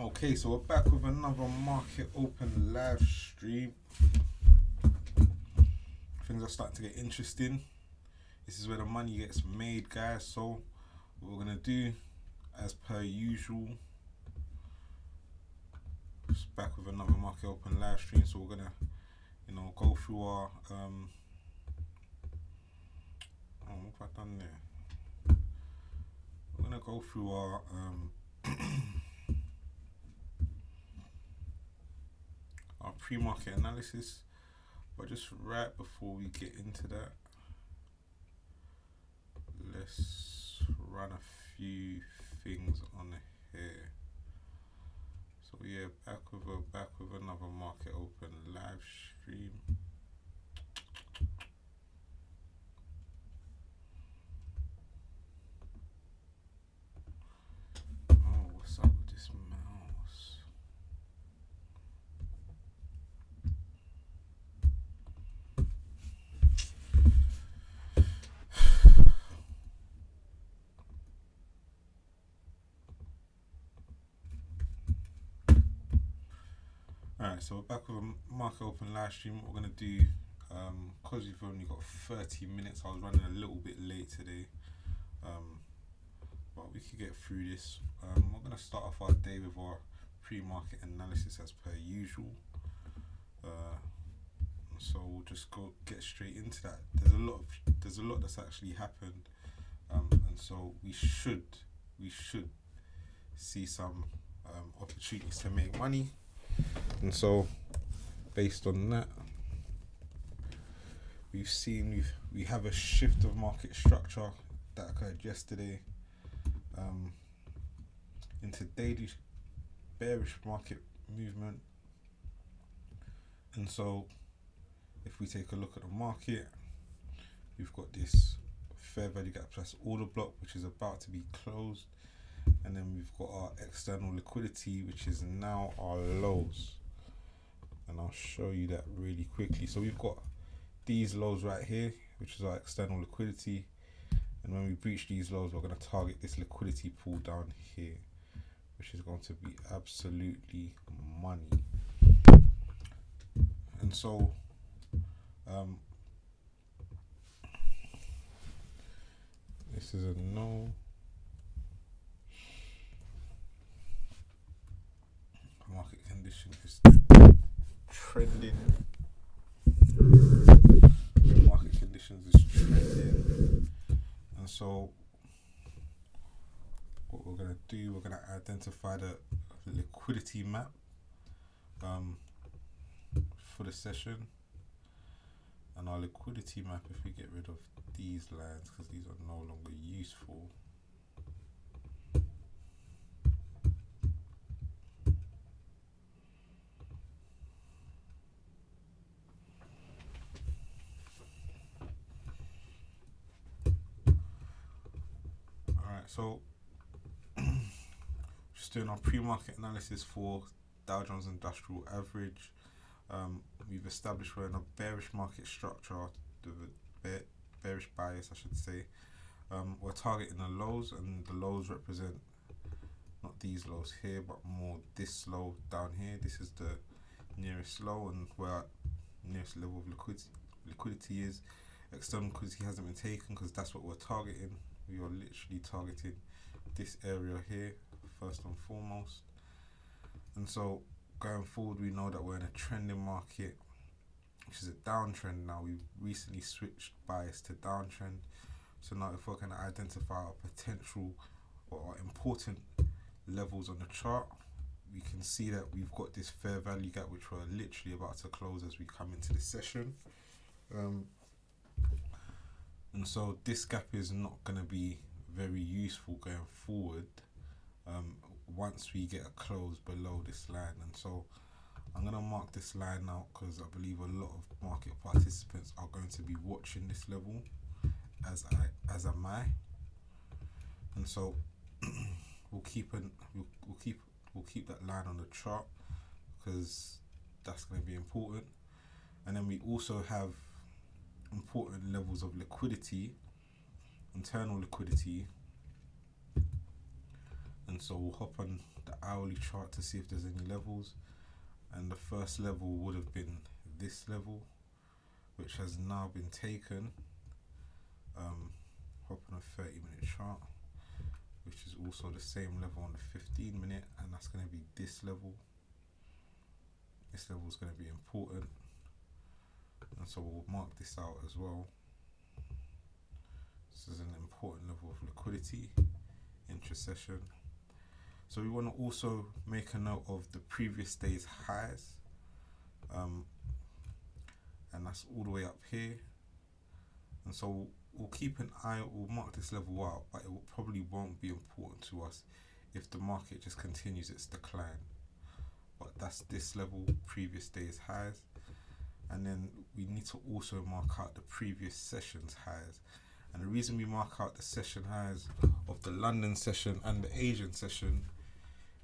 Okay, so we're back with another market open live stream. Things are starting to get interesting. This is where the money gets made, guys. So what we're gonna do, as per usual, just back with another market open live stream. So we're gonna, go through our what have I done there? We're gonna go through our our pre-market analysis, but just right before we get into that, let's run a few things on here. So yeah, back with another market open live stream. Oh, what's up with this mouse? Alright, so we're back with a market open live stream. What we're gonna do, because we've only got 30 minutes, I was running a little bit late today, but we could get through this. We're gonna start off our day with our pre-market analysis as per usual. So we'll just get straight into that. There's a lot that's actually happened, and so we should see some opportunities to make money. And so, based on that, we have a shift of market structure that occurred yesterday into daily bearish market movement. And so, if we take a look at the market, we've got this fair value gap plus order block, which is about to be closed. And then we've got our external liquidity, which is now our lows. And I'll show you that really quickly. So we've got these lows right here, which is our external liquidity. And when we breach these lows, we're going to target this liquidity pool down here, which is going to be absolutely money. And so, this is a no. Market condition is trending. Market conditions is trending. And so what we're gonna do, we're gonna identify the liquidity map for the session. And our liquidity map, if we get rid of these lines because these are no longer useful, so just doing our pre-market analysis for Dow Jones Industrial Average. We've established we're in a bearish market structure, bearish bias, I should say. We're targeting the lows, and the lows represent not these lows here, but more this low down here. This is the nearest low, and where nearest level of liquidity is. External liquidity hasn't been taken because that's what we're targeting. We are literally targeting this area here first and foremost. And so going forward, we know that we're in a trending market, which is a downtrend now. We've recently switched bias to downtrend. So now if we're going to identify our potential or our important levels on the chart, we can see that we've got this fair value gap, which we're literally about to close as we come into the session. And so this gap is not going to be very useful going forward once we get a close below this line. And so I'm going to mark this line out because I believe a lot of market participants are going to be watching this level, as am I. And so we'll keep that line on the chart because that's going to be important. And then we also have important levels of liquidity, internal liquidity. And so we'll hop on the hourly chart to see if there's any levels. And the first level would have been this level, which has now been taken. Hop on a 30-minute chart, which is also the same level on the 15-minute, and that's going to be this level. This level is going to be important, and so we'll mark this out as well. This is an important level of liquidity intra-session. So we want to also make a note of the previous day's highs, and that's all the way up here. And so we'll keep an eye, we'll mark this level out, but it probably won't be important to us if the market just continues its decline. But that's this level, previous day's highs. And then we need to also mark out the previous session's highs. And the reason we mark out the session highs of the London session and the Asian session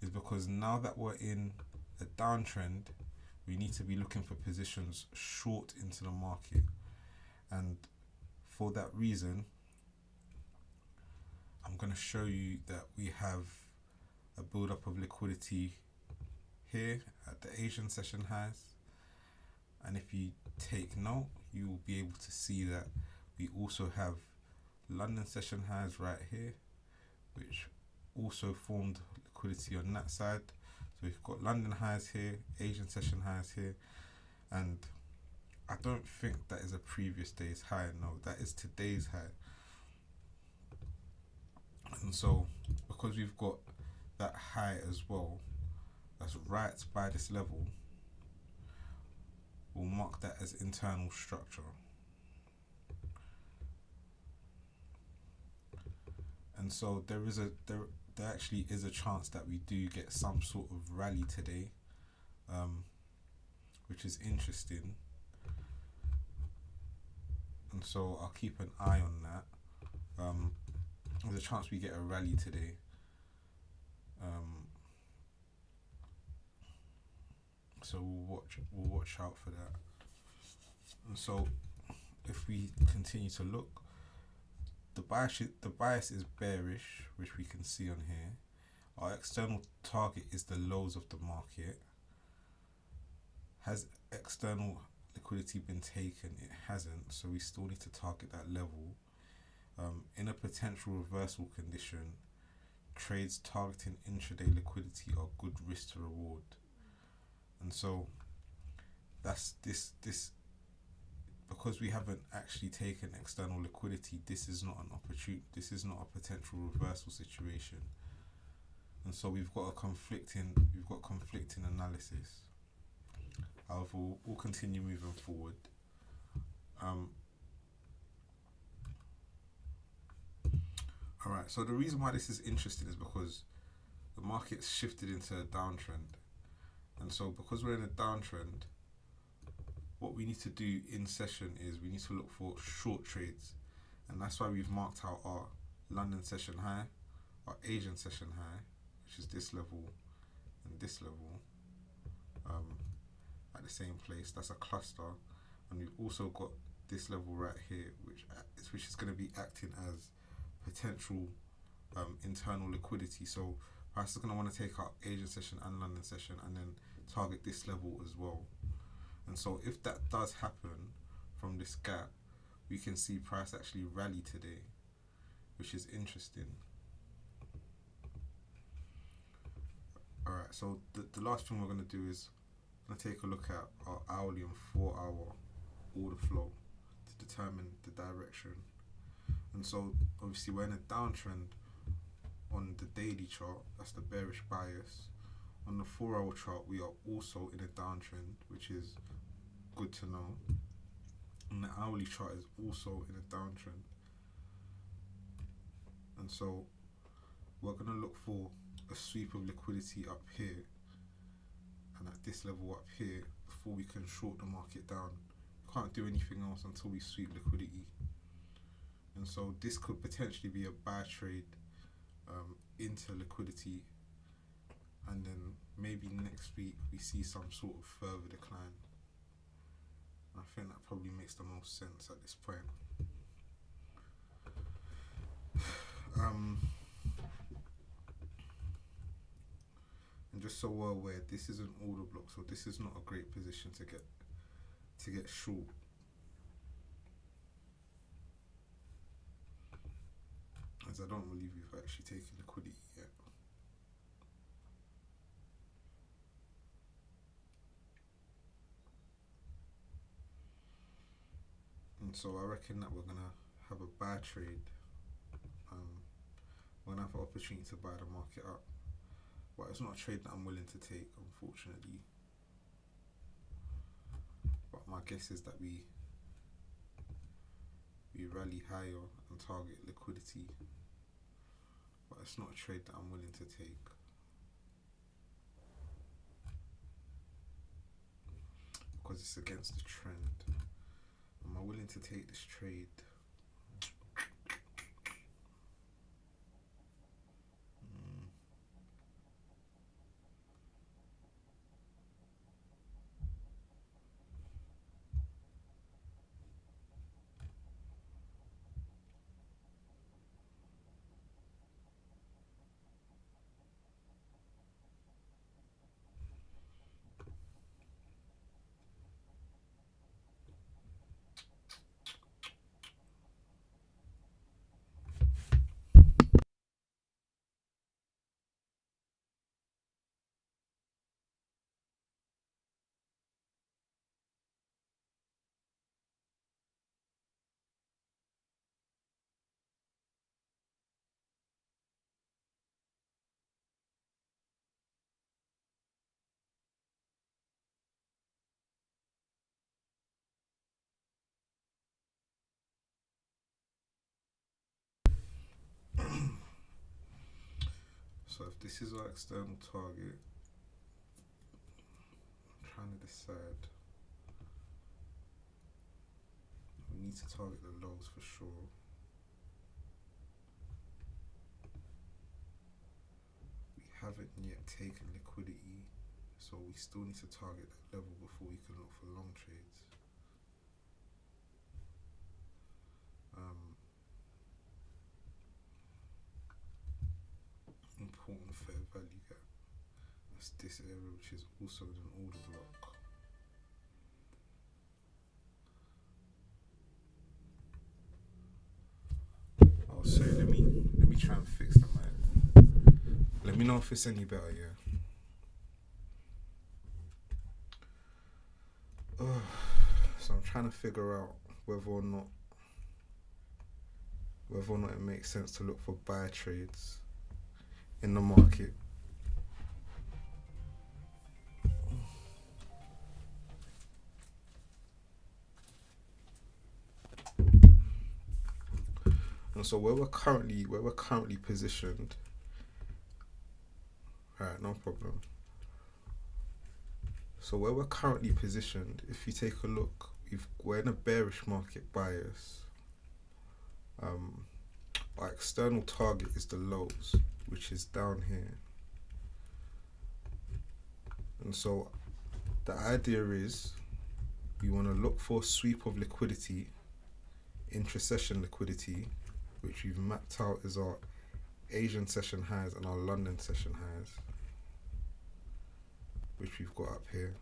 is because now that we're in a downtrend, we need to be looking for positions short into the market. And for that reason, I'm going to show you that we have a build-up of liquidity here at the Asian session highs. And if you take note, you will be able to see that we also have London session highs right here, which also formed liquidity on that side. So we've got London highs here, Asian session highs here, and I don't think that is a previous day's high. No, that is today's high. And so because we've got that high as well, that's right by this level, we'll mark that as internal structure. And so there actually is a chance that we do get some sort of rally today, which is interesting. And so I'll keep an eye on that. There's a chance we get a rally today. So we'll watch out for that. And so if we continue to look, the bias is bearish, which we can see on here. Our external target is the lows of the market. Has external liquidity been taken? It hasn't, so we still need to target that level. In a potential reversal condition, trades targeting intraday liquidity are good risk to reward. And so that's this because we haven't actually taken external liquidity, this is not an opportunity, this is not a potential reversal situation. And so we've got conflicting analysis. However, we'll continue moving forward. Alright, so the reason why this is interesting is because the market's shifted into a downtrend. And so because we're in a downtrend, what we need to do in session is we need to look for short trades. And that's why we've marked out our London session high, our Asian session high, which is this level and this level, at the same place. That's a cluster. And we've also got this level right here, which is going to be acting as potential internal liquidity. So price is going to want to take out Asian session and London session and then target this level as well. And so if that does happen from this gap, we can see price actually rally today, which is interesting. Alright, so the last thing we're going to do is I'm going to take a look at our hourly and 4-hour order flow to determine the direction. And so obviously we're in a downtrend on the daily chart, that's the bearish bias. On the 4-hour chart, we are also in a downtrend, which is good to know. And the hourly chart is also in a downtrend. And so we're going to look for a sweep of liquidity up here and at this level up here before we can short the market down. Can't do anything else until we sweep liquidity. And so this could potentially be a buy trade into liquidity, and then maybe next week we see some sort of further decline. I think that probably makes the most sense at this point. And just so we're aware, this is an order block, so this is not a great position to get short. As I don't believe we've actually taken liquidity yet. And so I reckon that we're gonna have a buy trade. We're gonna have an opportunity to buy the market up. But it's not a trade that I'm willing to take, unfortunately. But my guess is that we rally higher and target liquidity. But it's not a trade that I'm willing to take. Because it's against the trend. Am I willing to take this trade? So if this is our external target, I'm trying to decide. We need to target the lows for sure. We haven't yet taken liquidity, so we still need to target that level before we can look for long trades. Important fair value gap. That's this area, which is also in an order block. Oh, sorry. Let me try and fix that, man. Let me know if it's any better. Yeah. So I'm trying to figure out whether or not it makes sense to look for buy trades in the market. And so where we're currently positioned, alright, no problem. So where we're currently positioned, if you take a look, we're in a bearish market bias. Our external target is the lows, which is down here. And so the idea is we want to look for a sweep of liquidity, intra-session liquidity, which we've mapped out as our Asian session highs and our London session highs, which we've got up here.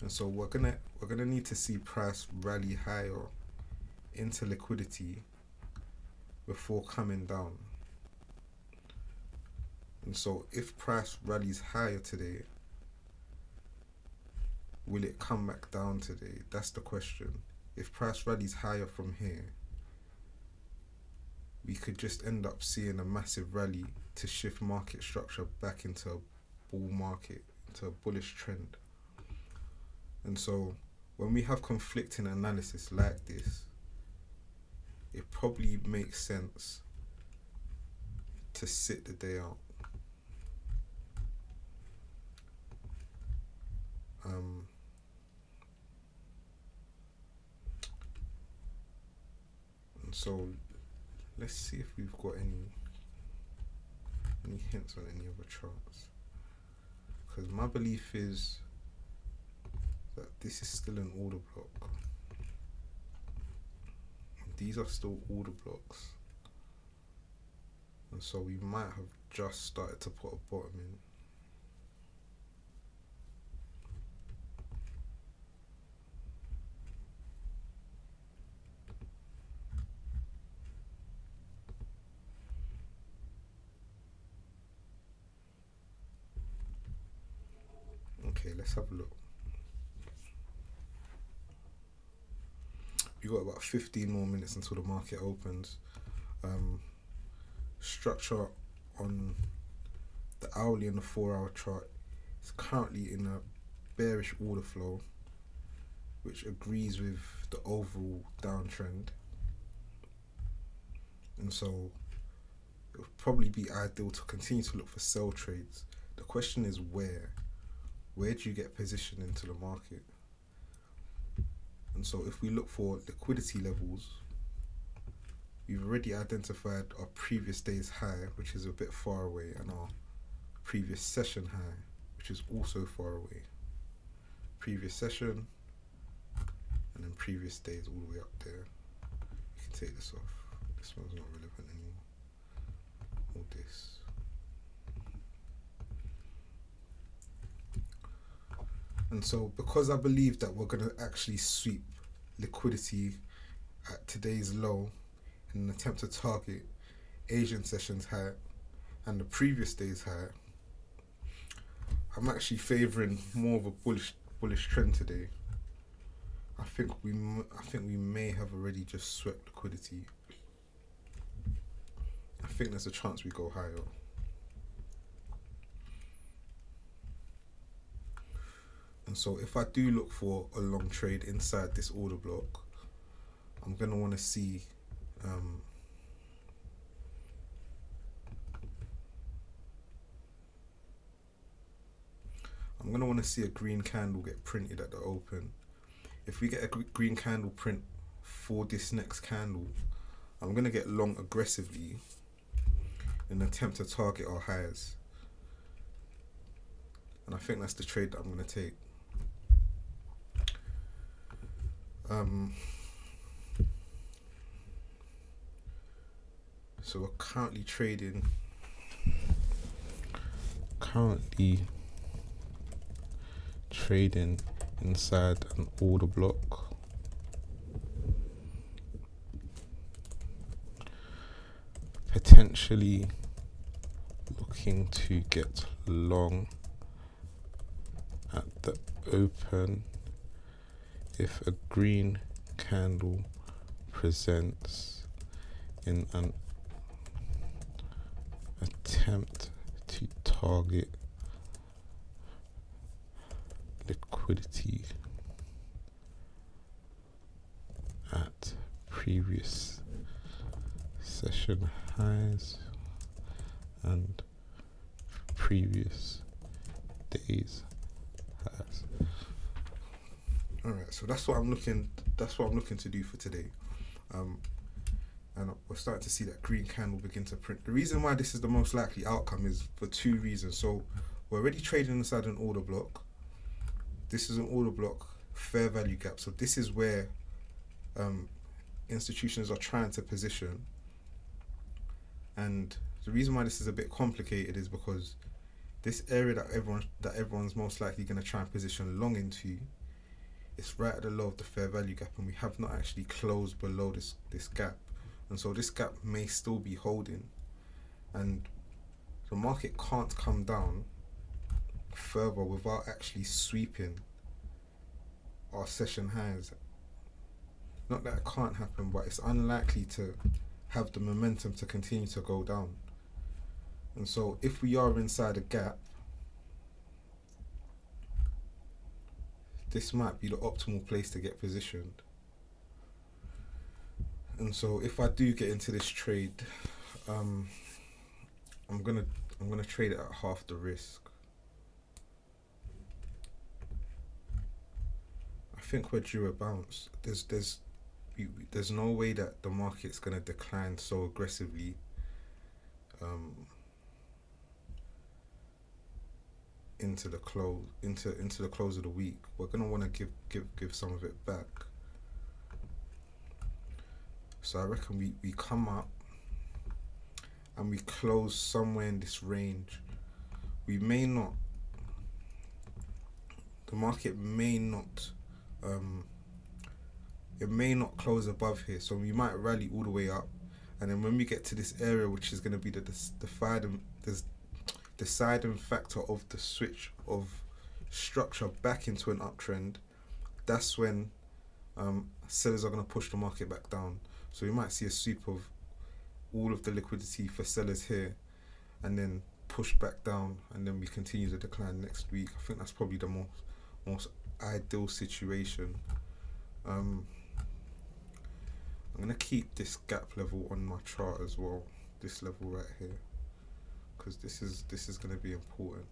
And so we're gonna need to see price rally higher into liquidity before coming down. And so if price rallies higher today, will it come back down today? That's the question. If price rallies higher from here, we could just end up seeing a massive rally to shift market structure back into a bull market, into a bullish trend. And so when we have conflicting analysis like this, it probably makes sense to sit the day out. And so let's see if we've got any hints on any other charts, because my belief is that this is still an order block. These are still order blocks, and so we might have just started to put a bottom in. Okay, let's have a look. We've got about 15 more minutes until the market opens. Structure on the hourly and the 4-hour chart is currently in a bearish order flow, which agrees with the overall downtrend. And so it would probably be ideal to continue to look for sell trades. The question is where? Where do you get positioned into the market? And so if we look for liquidity levels, we've already identified our previous day's high, which is a bit far away, and our previous session high, which is also far away. Previous session, and then previous days all the way up there. You can take this off. This one's not relevant anymore. All this. And so because I believe that we're going to actually sweep liquidity at today's low in an attempt to target Asian sessions high and the previous day's high, I'm actually favouring more of a bullish trend today. I think we may have already just swept liquidity. I think there's a chance we go higher. And so if I do look for a long trade inside this order block, I'm going to want to see a green candle get printed at the open. If we get a green candle print for this next candle, I'm going to get long aggressively in an attempt to target our highs. And I think that's the trade that I'm going to take. So we're currently trading inside an order block. Potentially looking to get long at the open if a green candle presents in an attempt to target liquidity at previous session highs and previous days highs. Alright, so that's what I'm looking to do for today. And we're starting to see that green candle begin to print. The reason why this is the most likely outcome is for two reasons. So we're already trading inside an order block. This is an order block fair value gap. So this is where institutions are trying to position. And the reason why this is a bit complicated is because this area that everyone's most likely going to try and position long into, it's right at the low of the fair value gap, and we have not actually closed below this gap. And so this gap may still be holding, and the market can't come down further without actually sweeping our session highs. Not that it can't happen, but it's unlikely to have the momentum to continue to go down. And so if we are inside a gap, this might be the optimal place to get positioned. And so if I do get into this trade, I'm gonna trade it at half the risk. I think we're due a bounce. There's no way that the market's gonna decline so aggressively. Into the close of the week. We're gonna want to give some of it back. So I reckon we come up and we close somewhere in this range. We may not, the market may not, it may not close above here, so we might rally all the way up, and then when we get to this area, which is going to be the deciding factor of the switch of structure back into an uptrend, that's when sellers are going to push the market back down. So we might see a sweep of all of the liquidity for sellers here, and then push back down, and then we continue the decline next week. I think that's probably the most ideal situation. Um, I'm gonna keep this gap level on my chart as well. This level right here, because this is gonna be important.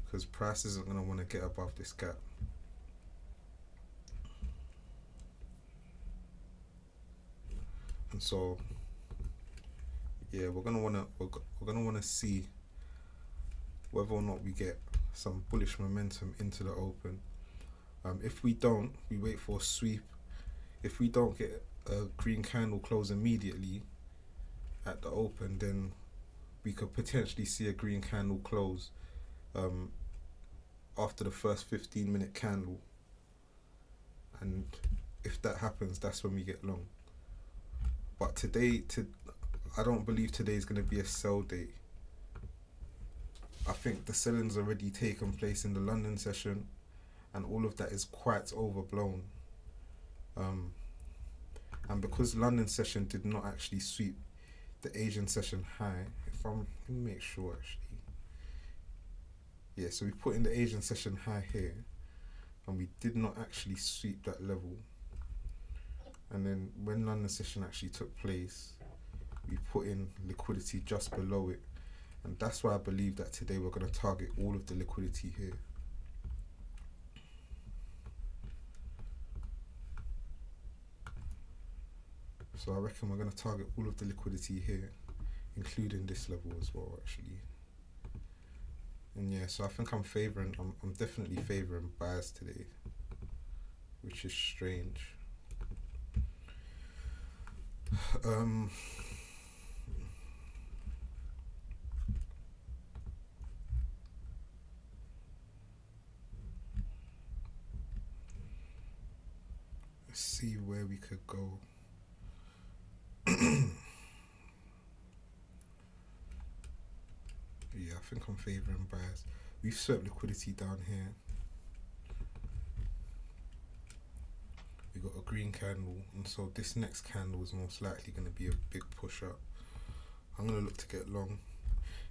Because price isn't gonna want to get above this gap. And so, yeah, we're gonna wanna see whether or not we get some bullish momentum into the open. If we don't, we wait for a sweep. If we don't get a green candle close immediately at the open, then we could potentially see a green candle close um, after the first 15-minute candle. And if that happens, that's when we get long. But I don't believe today is going to be a sell day. I think the selling's already taken place in the London session, and all of that is quite overblown. Um, and because London session did not actually sweep the Asian session high, let me make sure actually. Yeah, so we put in the Asian session high here, and we did not actually sweep that level. And then when London session actually took place, we put in liquidity just below it, and that's why I believe that today we're going to target all of the liquidity here. So I reckon we're going to target all of the liquidity here, including this level as well actually. And yeah, so I think I'm definitely favouring buyers today, which is strange. Let's see where we could go. Yeah, I think I'm favouring buyers. We've swept liquidity down here. We got a green candle, and so this next candle is most likely going to be a big push up. I'm going to look to get long.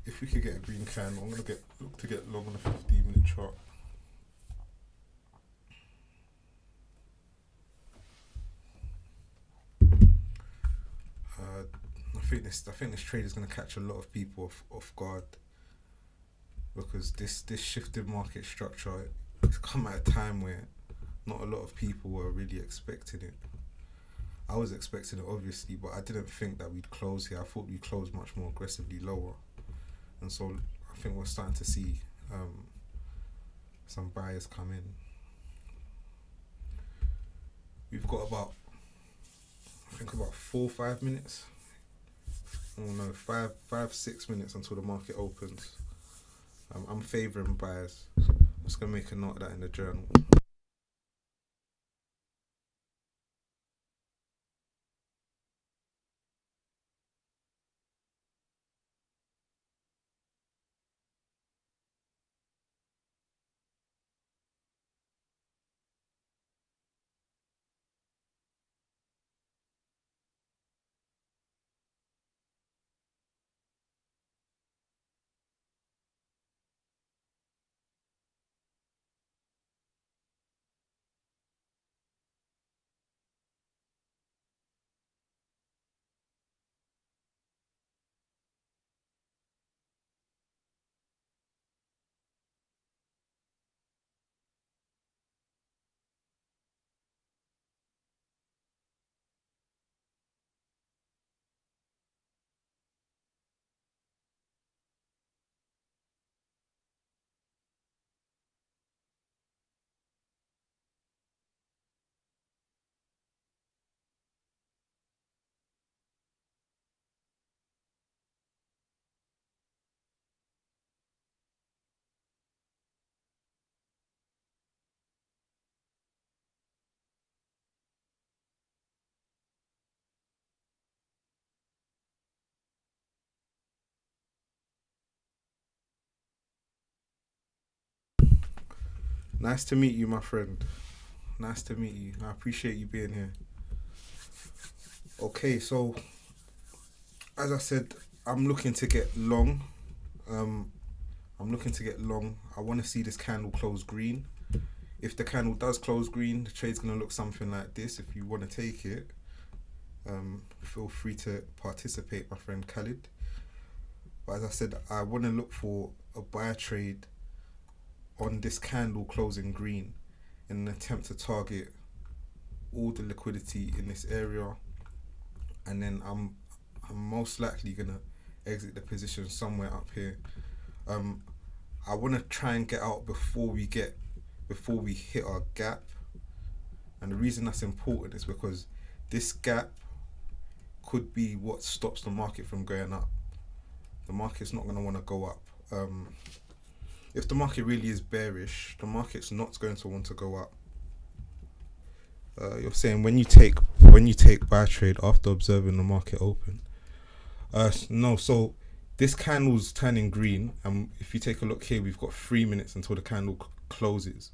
If we could get a green candle, I'm going to look to get long on a 15-minute chart. I think this trade is going to catch a lot of people off guard, because this shifted market structure has come at a time where not a lot of people were really expecting it. I was expecting it obviously, but I didn't think that we'd close here. I thought we'd close much more aggressively lower, and so I think we're starting to see some buyers come in. We've got about 4 or 5 minutes. Oh no, 6 minutes until the market opens. I'm favouring buyers. I'm just gonna make a note of that in the journal. Nice to meet you, my friend. Nice to meet you. I appreciate you being here. Okay, so as I said, I'm looking to get long. Um, I'm looking to get long. I want to see this candle close green. If the candle does close green, the trade's gonna look something like this. If you want to take it, feel free to participate, my friend Khalid. But as I said, I want to look for a buy trade on this candle closing green in an attempt to target all the liquidity in this area, and then I'm most likely gonna exit the position somewhere up here. Um, I want to try and get out before we hit our gap, and the reason that's important is because this gap could be what stops the market from going up. The market's not going to want to go up. If the market really is bearish, the market's not going to want to go up. You're saying when you take buy trade after observing the market open. No, so this candle's turning green, and if you take a look here, we've got 3 minutes until the candle closes.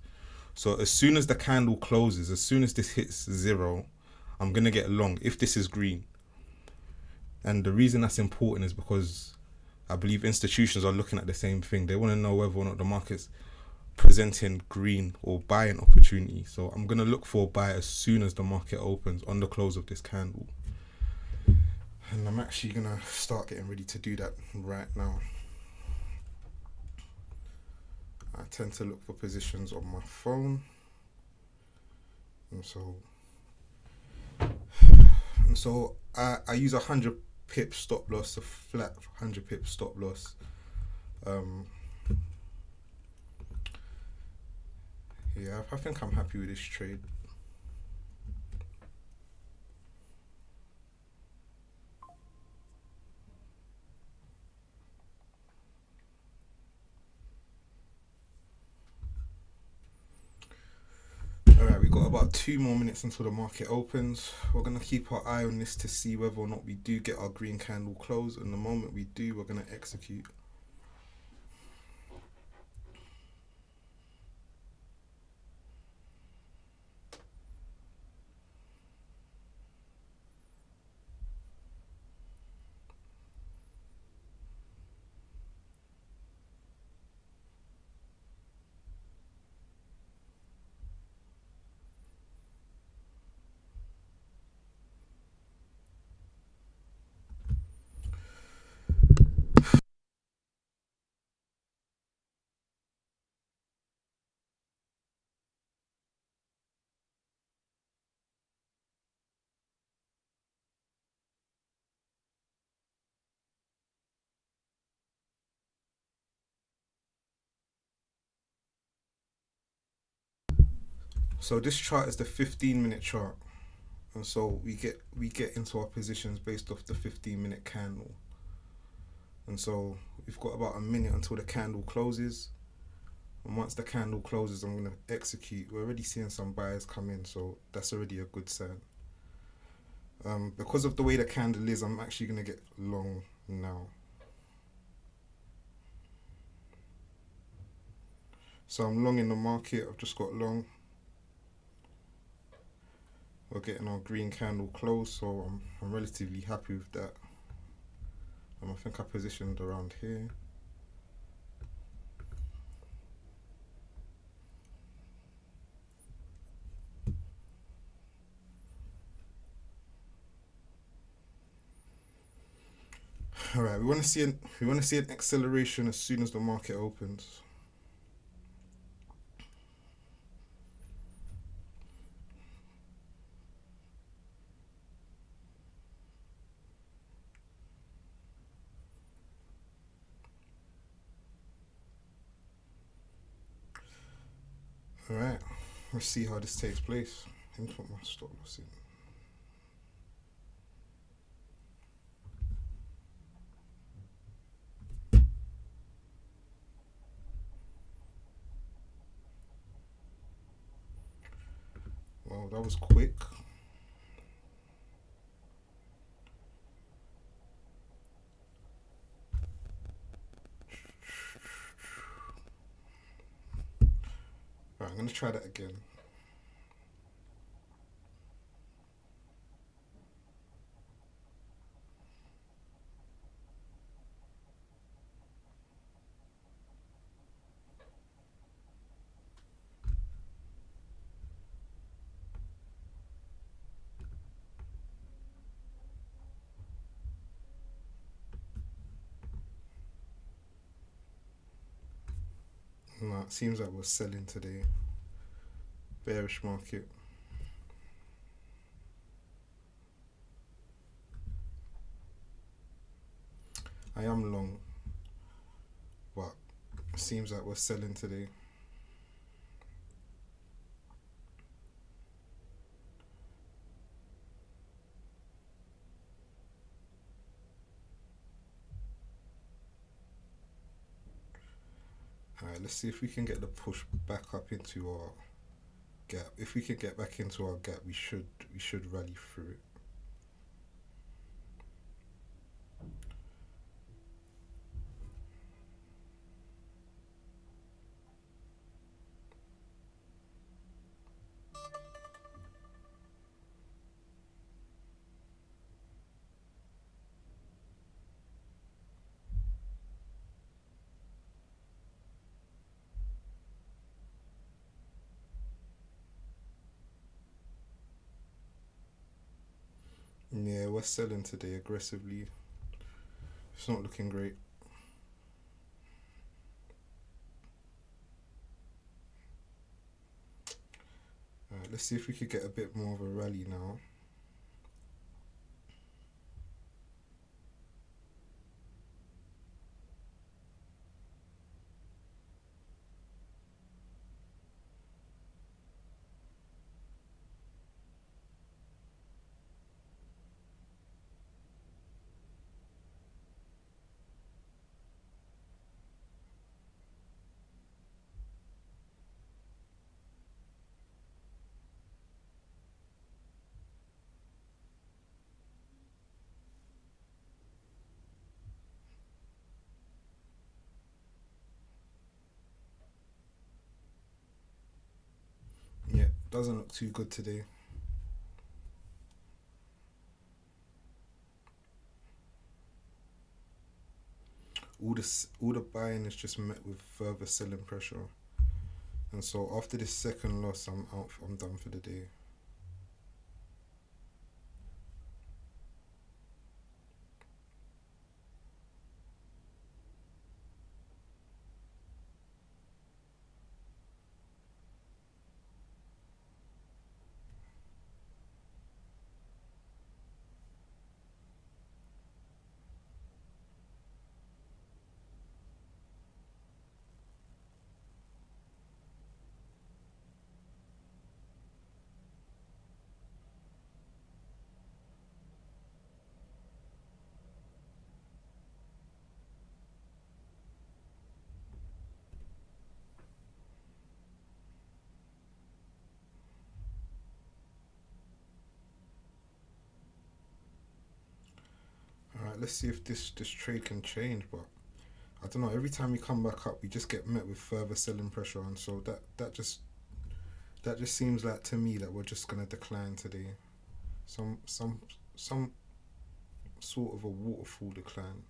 So as soon as the candle closes, as soon as this hits zero, I'm gonna get long if this is green. And the reason that's important is because I believe institutions are looking at the same thing. They want to know whether or not the market's presenting green or buying opportunity. So I'm gonna look for a buy as soon as the market opens on the close of this candle. And I'm actually gonna start getting ready to do that right now. I tend to look for positions on my phone, and so I use 100 pip stop loss, a flat 100 pip stop loss. Yeah, I think I'm happy with this trade. Alright, we got about 2 more minutes until the market opens. We're going to keep our eye on this to see whether or not we do get our green candle close, and the moment we do, we're going to execute. So this chart is the 15-minute chart, and so we get into our positions based off the 15-minute candle. And so we've got about a minute until the candle closes, and once the candle closes, I'm going to execute. We're already seeing some buyers come in, so that's already a good sign. Because of the way the candle is, I'm actually going to get long now. So I'm long in the market. I've just got long. We're getting our green candle close, so I'm relatively happy with that. I think I positioned around here. All right, we want to see an acceleration as soon as the market opens. All right, let's see how this takes place. Let me put my stop loss in. Well, that was quick. Right, I'm gonna try that again. No, it seems like we're selling today. Bearish market. I am long, but it seems like we're selling today. Alright, let's see if we can get the push back up into our gap. If we can get back into our gap, we should rally through it. Yeah, we're selling today aggressively. It's not looking great. Alright, let's see if we could get a bit more of a rally now. Yeah, doesn't look too good today. All the buying is just met with further selling pressure, and so after this second loss, I'm out. I'm done for the day. All right, let's see if this trade can change. But I don't know. Every time we come back up, we just get met with further selling pressure, and so that just seems like to me that we're just gonna decline today. Some sort of a waterfall decline.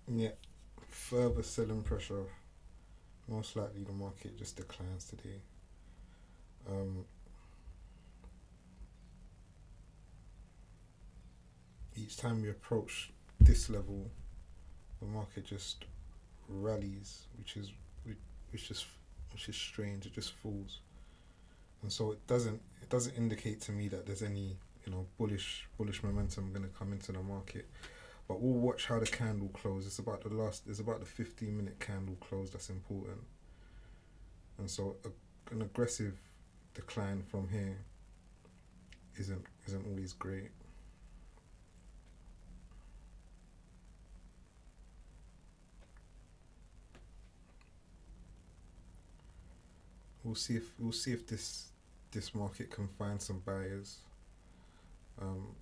Yeah, further selling pressure. Most likely the market just declines today. Um, each time we approach this level, the market just rallies, which is which is strange. It just falls, and so it doesn't indicate to me that there's any bullish momentum going to come into the market. But we'll watch how the candle closes. It's about the 15-minute candle close that's important, and so an aggressive decline from here isn't always great. We'll see if this market can find some buyers. Um,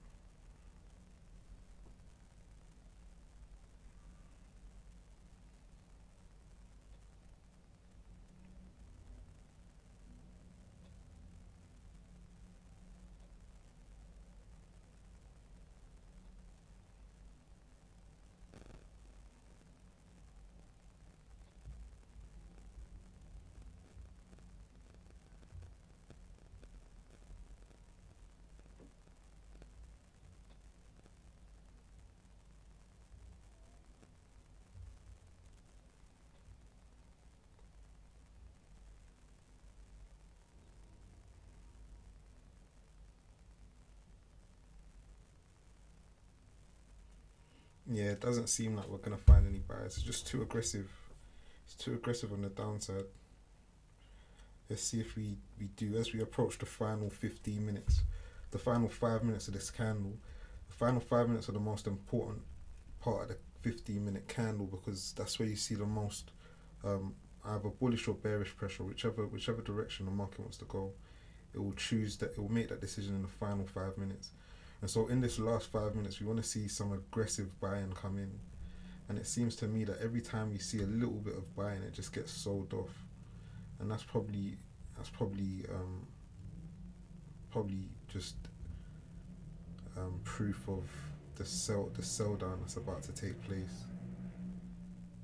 yeah, it doesn't seem like we're gonna find any buyers. It's just too aggressive. It's too aggressive on the downside. Let's see if we do as we approach the final 15 minutes, the final 5 minutes of this candle. The final 5 minutes are the most important part of the 15-minute candle because that's where you see the most either bullish or bearish pressure, whichever direction the market wants to go. It will choose that. It will make that decision in the final 5 minutes. And so in this last 5 minutes, we want to see some aggressive buying come in. And it seems to me that every time we see a little bit of buying, it just gets sold off. And that's probably just proof of the sell down that's about to take place.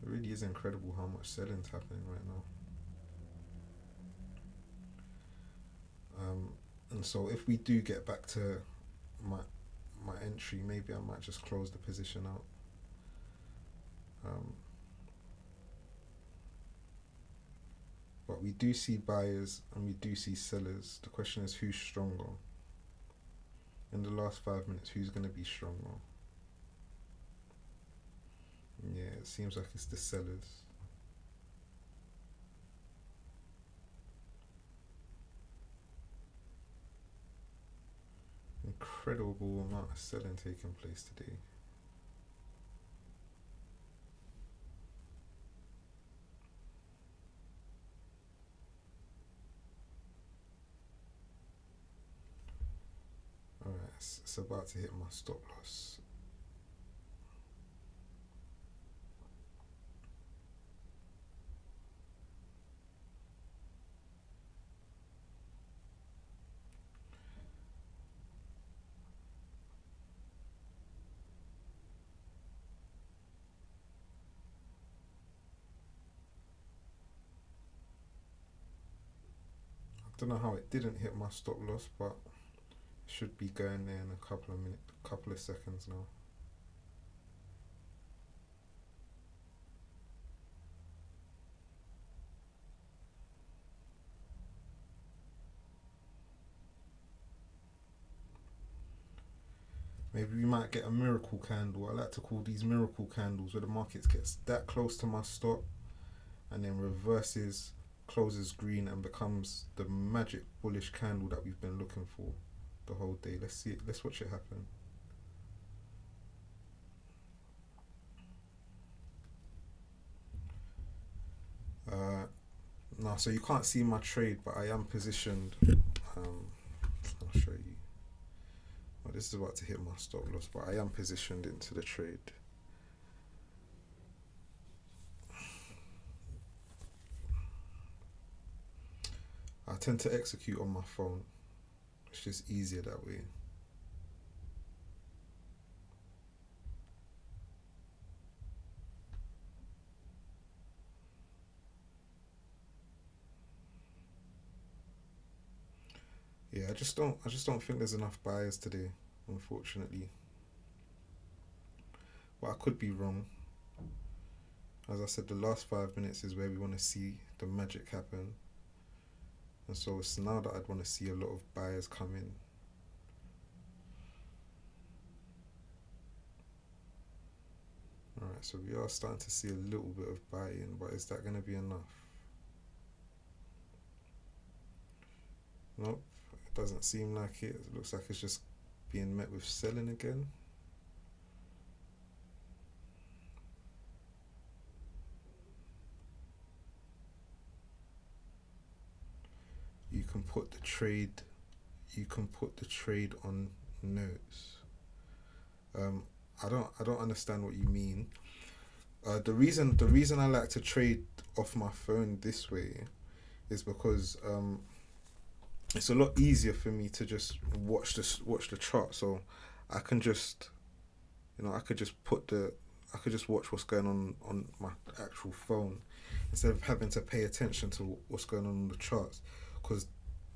It really is incredible how much selling's happening right now. And so if we do get back to my my entry, maybe I might just close the position out. Um, but we do see buyers and we do see sellers. The question is who's stronger? In the last 5 minutes, who's going to be stronger? Yeah, it seems like it's the sellers. Incredible amount of selling taking place today. Alright, it's about to hit my stop loss. I don't know how it didn't hit my stop loss, but it should be going there in a couple of seconds now. Maybe we might get a miracle candle. I like to call these miracle candles where the market gets that close to my stop and then reverses, closes green and becomes the magic bullish candle that we've been looking for the whole day. Let's see it. Let's watch it happen. No, so you can't see my trade, but I am positioned. I'll show you. Well, this is about to hit my stop loss, but I am positioned into the trade. I tend to execute on my phone. It's just easier that way. Yeah, I just don't think there's enough buyers today, unfortunately. But I could be wrong. As I said, the last 5 minutes is where we want to see the magic happen, and so it's now that I'd want to see a lot of buyers come in. All right, so we are starting to see a little bit of buy-in, but is that going to be enough? Nope, it doesn't seem like it. It looks like it's just being met with selling again. You can put the trade. You can put the trade on notes. Um, I don't understand what you mean. The reason I like to trade off my phone this way is because it's a lot easier for me to just watch the chart. So I can just I could just I could just watch what's going on my actual phone instead of having to pay attention to what's going on the charts, because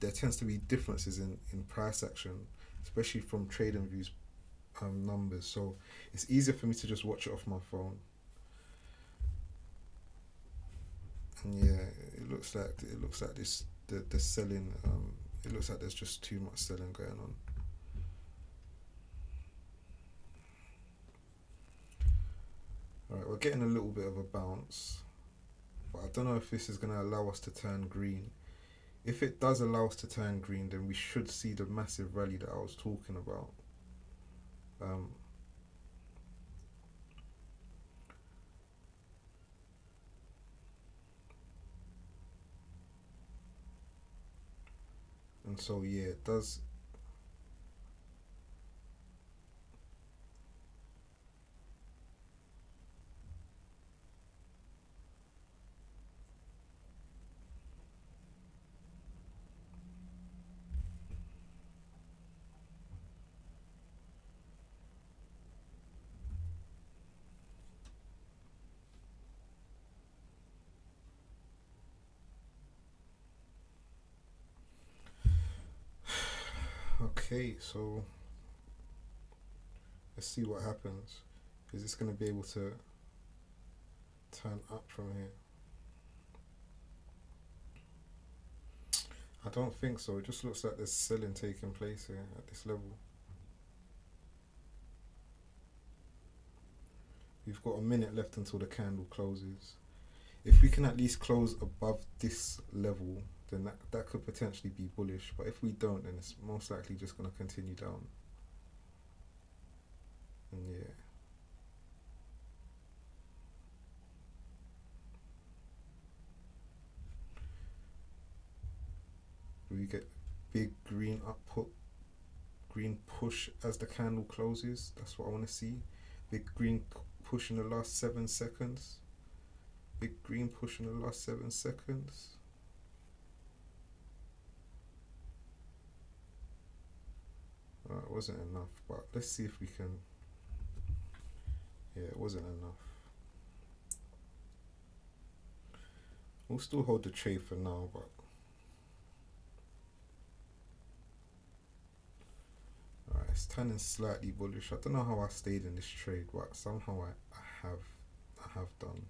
there tends to be differences in price action, especially from trading views numbers. So it's easier for me to just watch it off my phone. And yeah, it looks like this the selling. It looks like there's just too much selling going on. All right, we're getting a little bit of a bounce, but I don't know if this is going to allow us to turn green. If it does allow us to turn green, then we should see the massive rally that I was talking about. Um, and so yeah, it does. Okay, so let's see what happens. Is this going to be able to turn up from here? I don't think so. It just looks like there's selling taking place here at this level. We've got a minute left until the candle closes. If we can at least close above this level, then that could potentially be bullish. But if we don't, then it's most likely just going to continue down. And yeah. We get big green up, green push as the candle closes. That's what I want to see. Big green push in the last 7 seconds. Big green push in the last 7 seconds. It wasn't enough, but let's see if we can. Yeah, it wasn't enough. We'll still hold the trade for now, but alright, it's turning slightly bullish. I don't know how I stayed in this trade, but somehow I have done.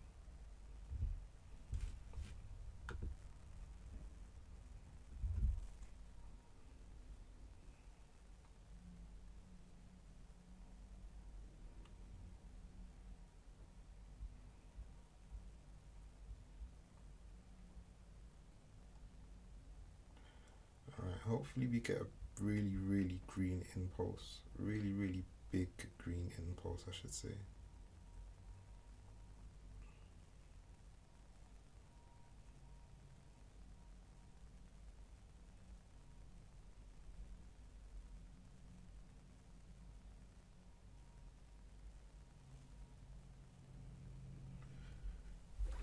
Alright, hopefully we get a really, really green impulse. Really, really big green impulse, I should say.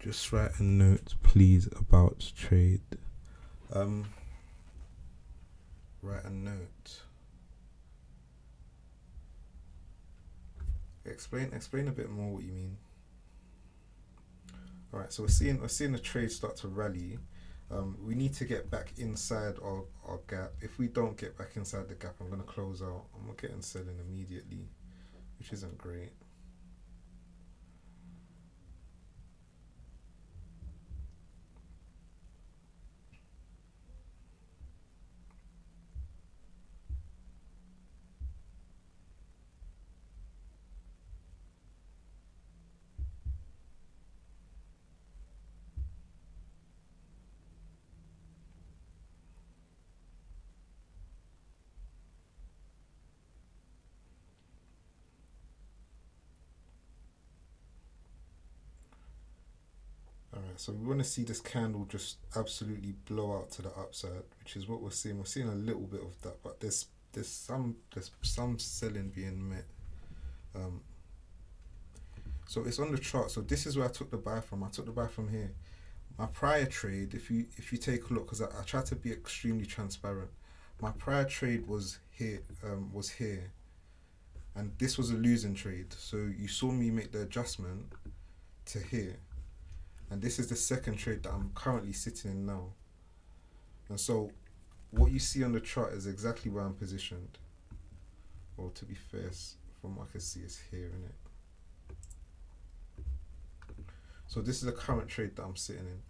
Just write a note, please, about trade. Write a note. Explain a bit more what you mean. All right, so we're seeing the trade start to rally. We need to get back inside our gap. If we don't get back inside the gap, I'm going to close out. I'm not getting selling immediately, which isn't great. Alright, so we want to see this candle just absolutely blow out to the upside, which is what we're seeing. We're seeing a little bit of that, but there's some selling being met. Um, so it's on the chart. So this is where I took the buy from. I took the buy from here. My prior trade, if you take a look, because I try to be extremely transparent. My prior trade was here, and this was a losing trade. So you saw me make the adjustment to here, and this is the second trade that I'm currently sitting in now. And so what you see on the chart is exactly where I'm positioned. Well, to be fair, from what I can see, it's here, innit? So this is the current trade that I'm sitting in,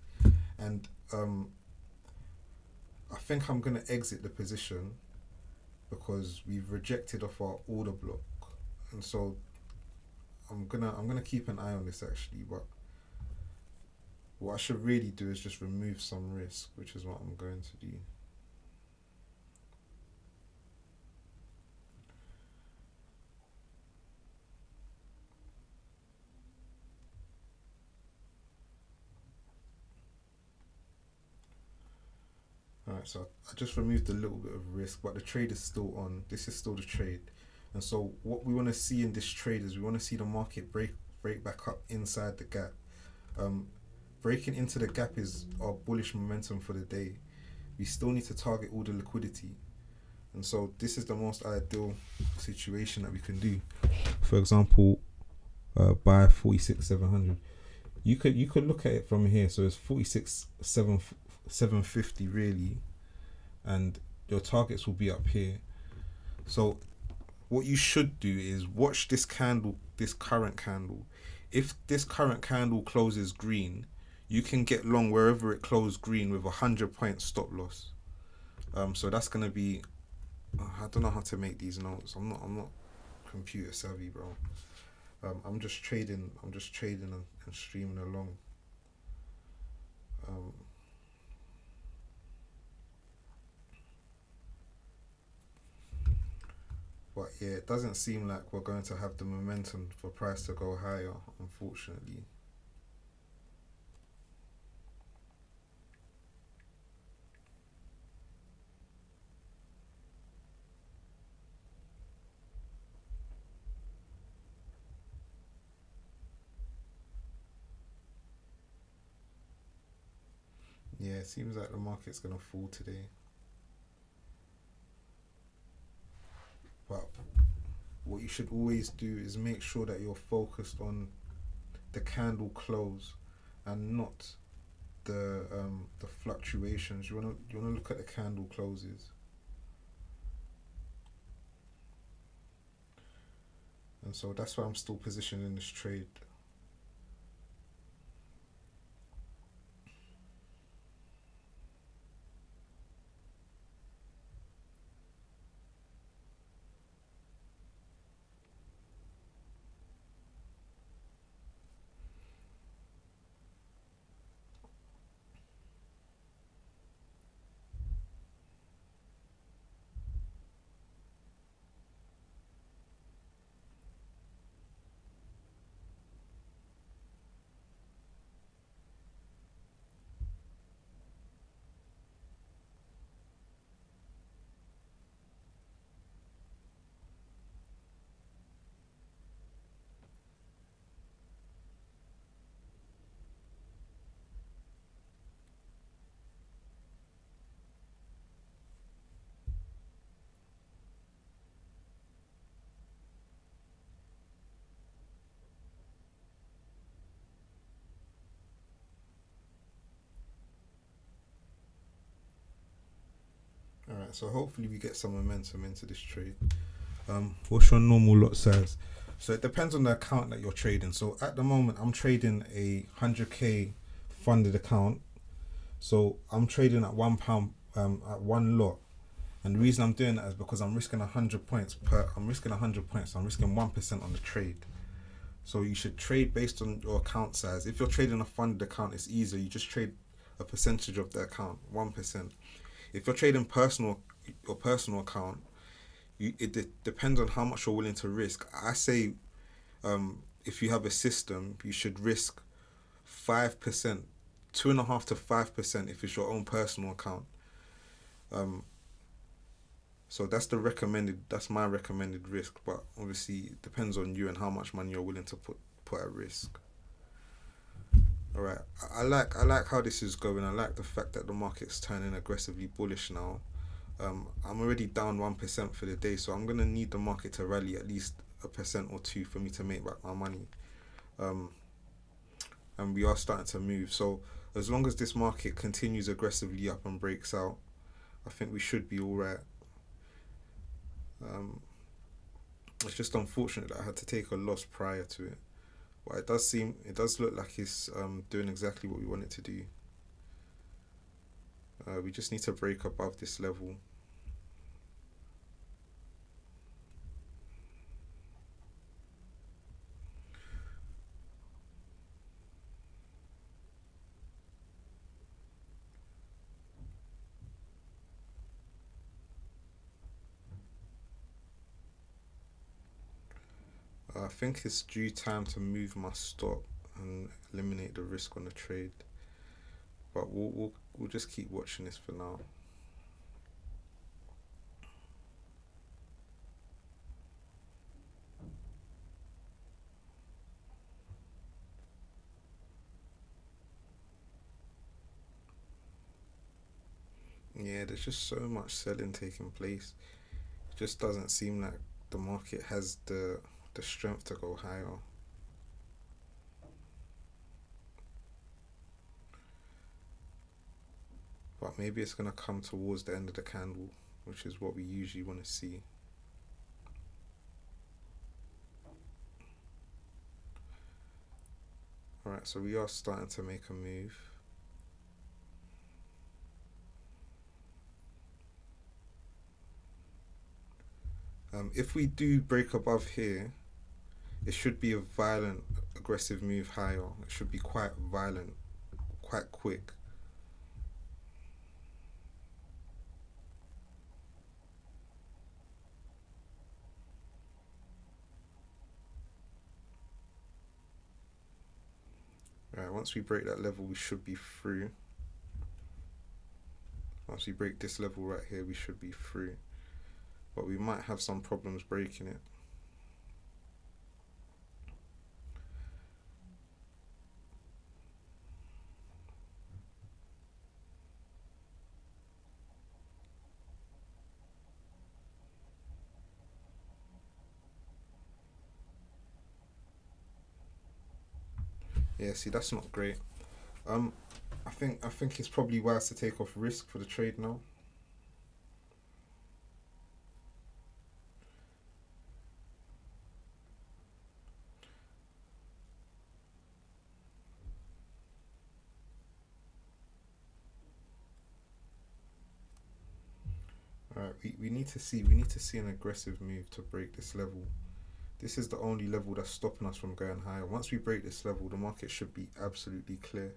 and I think I'm gonna exit the position because we've rejected off our order block, and so I'm gonna keep an eye on this actually. But what I should really do is just remove some risk, which is what I'm going to do. Alright, so I just removed a little bit of risk, but the trade is still on. This is still the trade. And so what we want to see in this trade is we want to see the market break back up inside the gap. Breaking into the gap is our bullish momentum for the day. We still need to target all the liquidity. And so this is the most ideal situation that we can do. For example, buy 46,700. You could look at it from here. So it's 46,750 really, and your targets will be up here. So what you should do is watch this candle, this current candle. If this current candle closes green, you can get long wherever it closed green with 100-point stop loss. So that's gonna be. I don't know how to make these notes. I'm not computer savvy, bro. I'm just trading and streaming along. But yeah, it doesn't seem like we're going to have the momentum for price to go higher, unfortunately. Yeah, it seems like the market's gonna fall today. But what you should always do is make sure that you're focused on the candle close and not the fluctuations. You wanna look at the candle closes. And so that's why I'm still positioned in this trade. Alright, so hopefully we get some momentum into this trade. What's your normal lot size? So it depends on the account that you're trading. So at the moment, I'm trading a 100k funded account. So I'm trading at £1 at one lot. And the reason I'm doing that is because I'm risking 100 points per. I'm risking 100 points. So I'm risking 1% on the trade. So you should trade based on your account size. If you're trading a funded account, it's easier. You just trade a percentage of the account, 1%. If you're trading your personal account, depends on how much you're willing to risk. I say, if you have a system, you should risk 5%, 2.5 to 5% if it's your own personal account. So that's my recommended risk, but obviously it depends on you and how much money you're willing to put at risk. Alright, I like how this is going. I like the fact that the market's turning aggressively bullish now. I'm already down 1% for the day, so I'm gonna need the market to rally at least 1% or 2% for me to make back my money. And we are starting to move. So as long as this market continues aggressively up and breaks out, I think we should be alright. It's just unfortunate that I had to take a loss prior to it, but it does look like it's doing exactly what we want it to do. We just need to break above this level. I think it's due time to move my stop and eliminate the risk on the trade. But we'll just keep watching this for now. Yeah, there's just so much selling taking place. It just doesn't seem like the market has the strength to go higher. But maybe it's going to come towards the end of the candle, which is what we usually want to see. Alright, so we are starting to make a move. If we do break above here, it should be a violent, aggressive move higher. It should be quite violent, quite quick. Right, once we break that level, we should be through. Once we break this level right here, we should be through. But we might have some problems breaking it. Yeah, see, that's not great. I think it's probably wise to take off risk for the trade now. Alright, we need to see an aggressive move to break this level. This is the only level that's stopping us from going higher. Once we break this level, the market should be absolutely clear.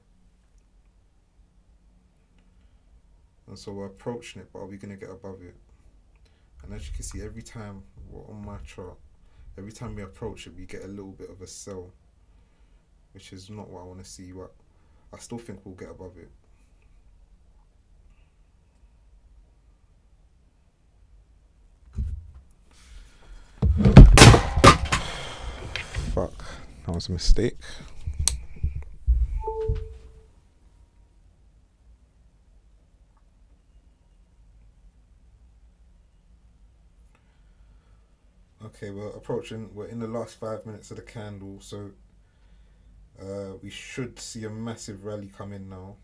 And so we're approaching it, but are we going to get above it? And as you can see, every time we're on my chart, every time we approach it, we get a little bit of a sell, which is not what I want to see. But I still think we'll get above it. Fuck, that was a mistake. Okay, we're in the last 5 minutes of the candle, so we should see a massive rally come in now.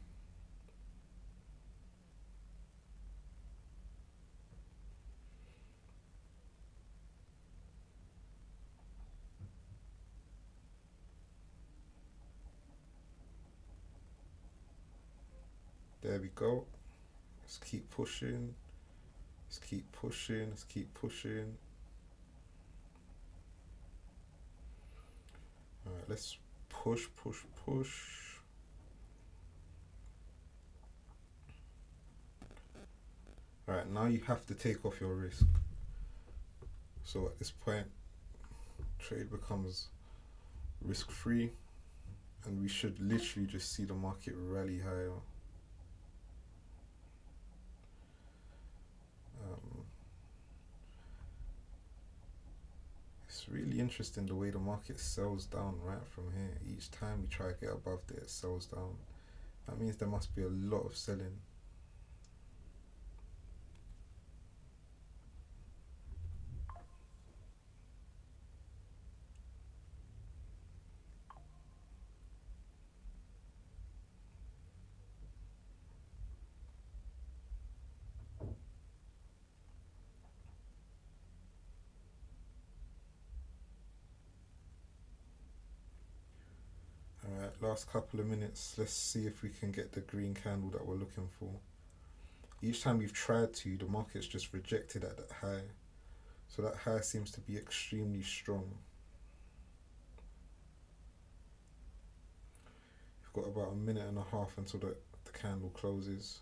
There we go. Let's keep pushing. Let's keep pushing. Let's keep pushing. Alright, let's push, push, push. Alright, now you have to take off your risk. So at this point, trade becomes risk free, and we should literally just see the market rally higher. It's really interesting the way the market sells down right from here. Each time we try to get above there, it sells down. That means there must be a lot of selling. Alright, last couple of minutes. Let's see if we can get the green candle that we're looking for. Each time we've tried to, the market's just rejected at that high. So that high seems to be extremely strong. We've got about a minute and a half until the candle closes.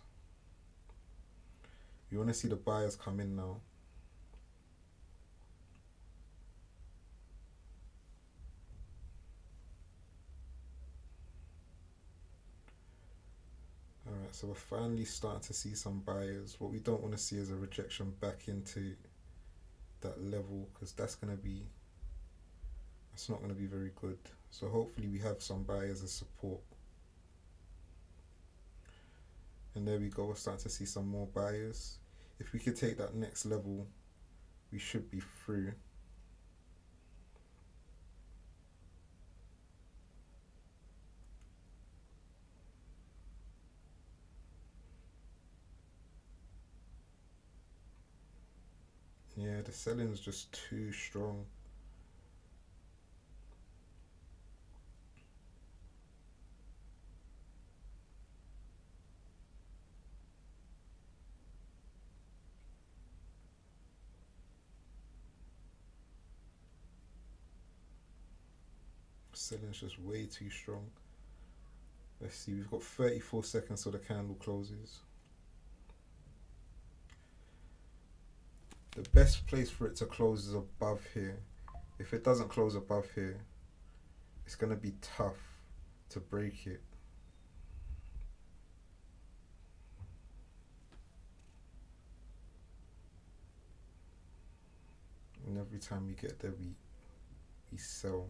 You want to see the buyers come in now. Alright, so we're finally starting to see some buyers. What we don't want to see is a rejection back into that level, because that's not going to be very good. So hopefully we have some buyers as support. And there we go, we're starting to see some more buyers. If we could take that next level, we should be through. Yeah, the selling is just too strong. Selling's just way too strong. Let's see, we've got 34 seconds till the candle closes. The best place for it to close is above here. If it doesn't close above here, it's going to be tough to break it. And every time we get there, we sell.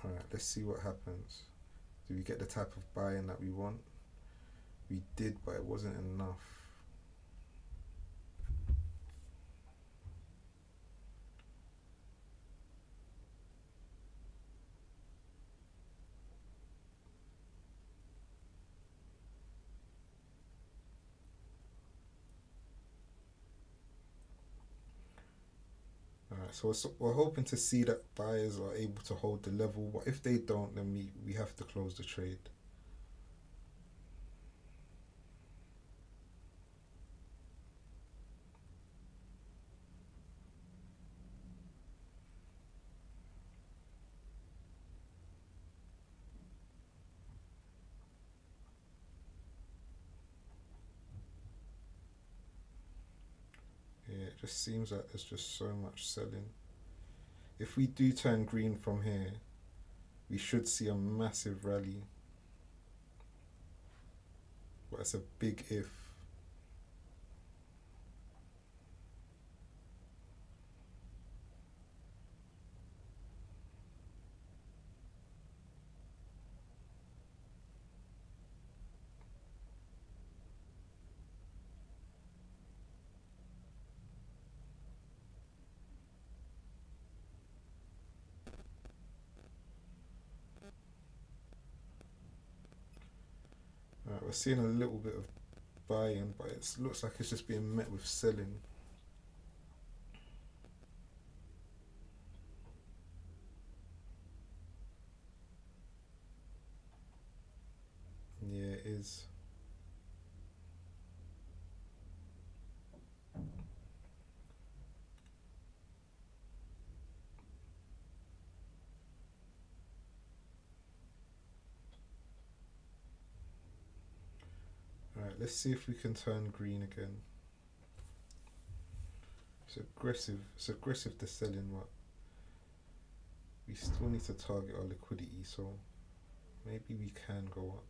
Alright, let's see what happens. Do we get the type of buy-in that we want? We did, but it wasn't enough. Alright, so we're hoping to see that buyers are able to hold the level, but if they don't, then we have to close the trade. Yeah, it just seems like there's just so much selling. If we do turn green from here, we should see a massive rally. But it's a big if. Alright, we're seeing a little bit of buying, but it looks like it's just being met with selling. is. Alright, let's see if we can turn green again. It's aggressive. It's aggressive to selling, but we still need to target our liquidity, so maybe we can go up.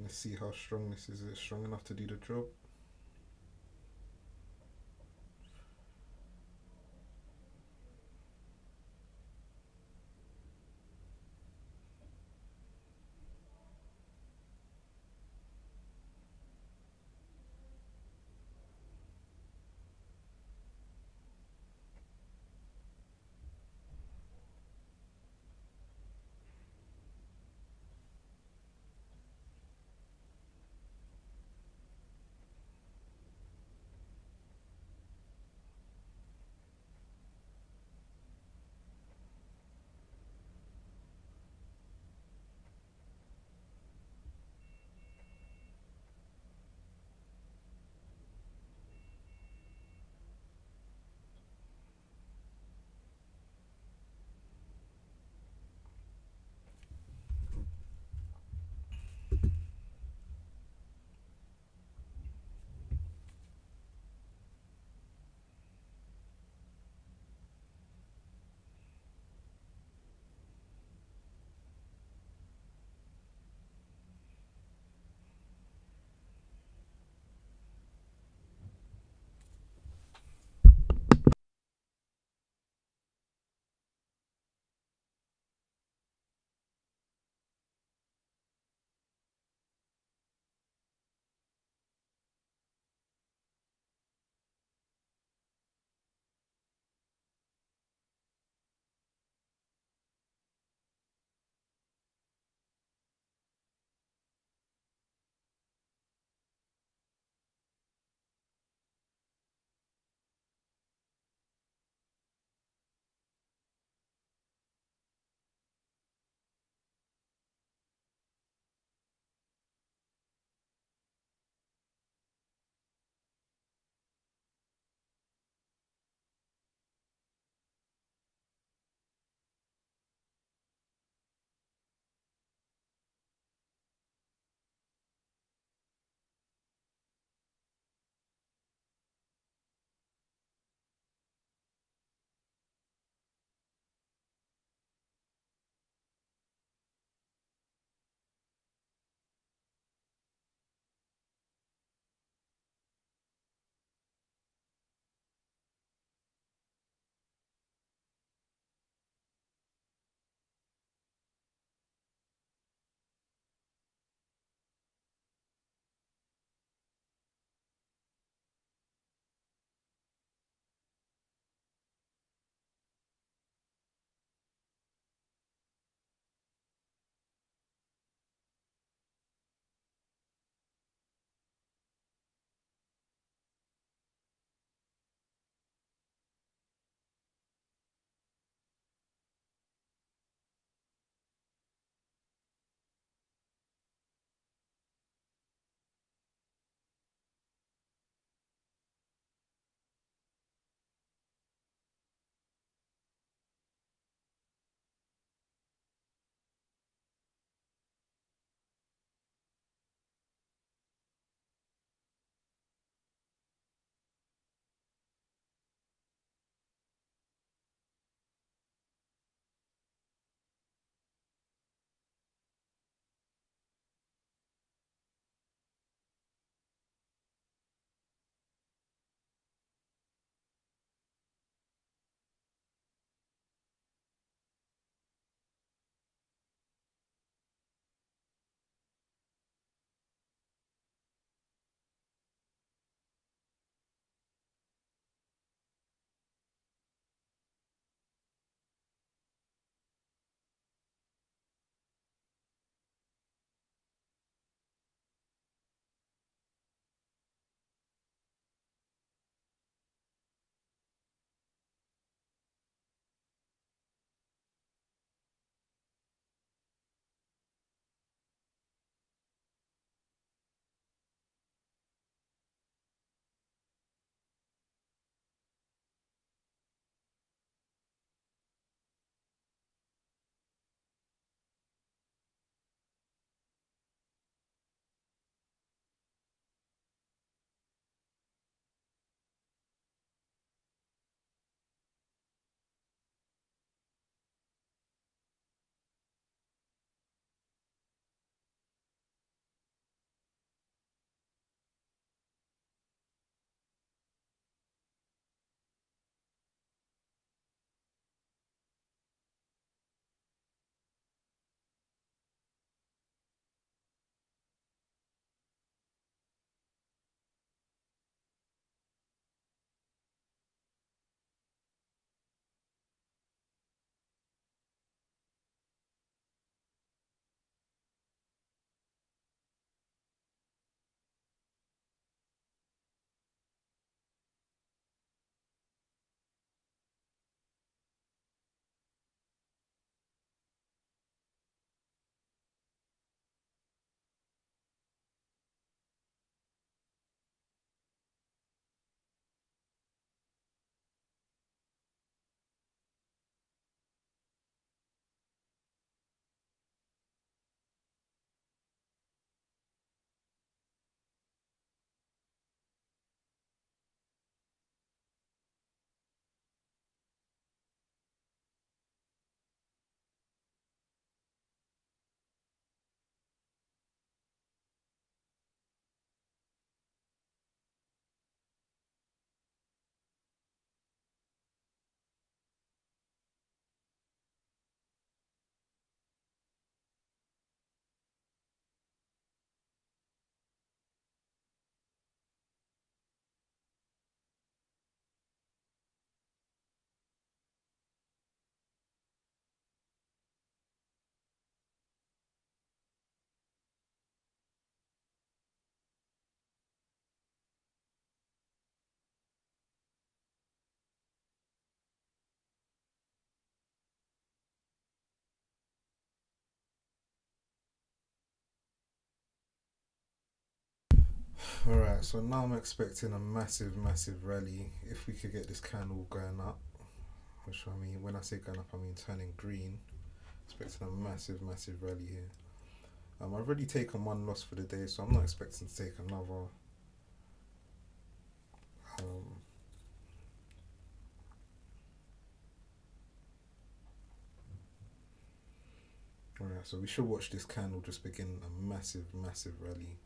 Let's see how strong this is. Is it strong enough to do the job? Alright, so now I'm expecting a massive, massive rally if we could get this candle going up. Which I mean, when I say going up, I mean turning green. Expecting a massive, massive rally here. I've already taken one loss for the day, so I'm not expecting to take another. Um, Alright, so we should watch this candle just begin a massive, massive rally.